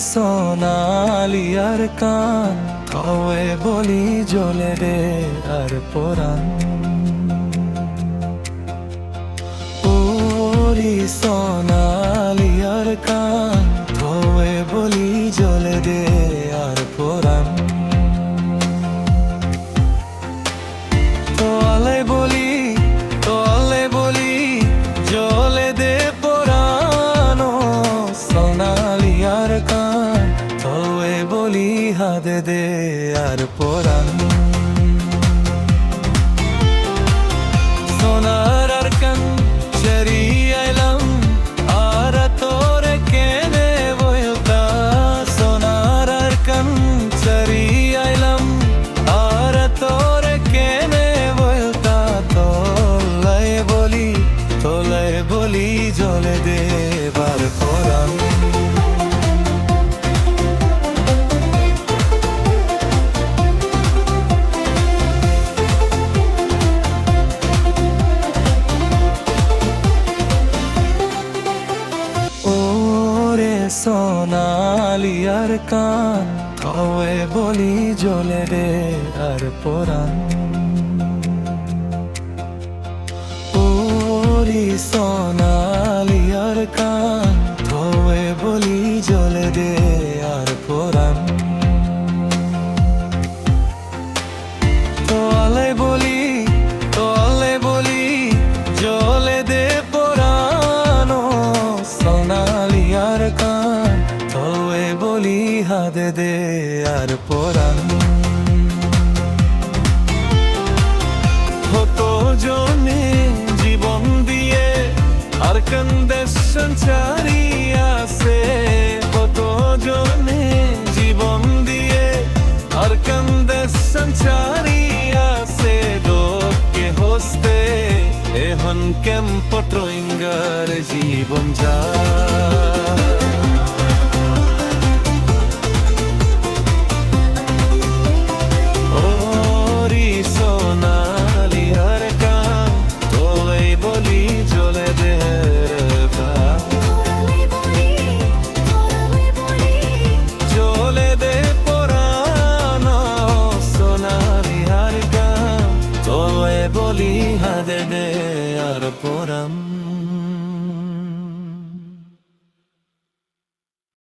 সোনালি আর কান থয়ে বলি জ্বলে রে আর পরাণ ওরি সোনালি আর কান থয়ে বলি জ্বলে রে আর পরাণ তোলে বলি জ্বলে দে পরাণ সোনালি আর কান থয়ে বলি হাদে দে আর পরাণ সোনার আর কান ছেড়ি আইলাম আর তোরে কেনে বইতা সোনার আর কান ছেড়ি আইলাম আর তোরে কেনে বইতা তোলাই বলি জ্বলে দে বার পরাণ সোনালি আর কান থয়ে বলি জ্বলে রে আর পরাণ ওরি সোনালি আর কান থয়ে বলি জ্বলে রে আর পরাণ তোলে বলি জ্বলে দে পরাণ সোনালি আর কান থয়ে বলি হাদে দে আর পরাণ হতো জনে জীবন দিয়ে আর কান্দে সঞ্চারি আছে হতো জনে জীবন দিয়ে আর কান্দে সঞ্চারি আছে লোকে হস্তে এখন কেম্প ট্রইঙ্গার জীবন যায় বলি হাদে দে আর পরাণ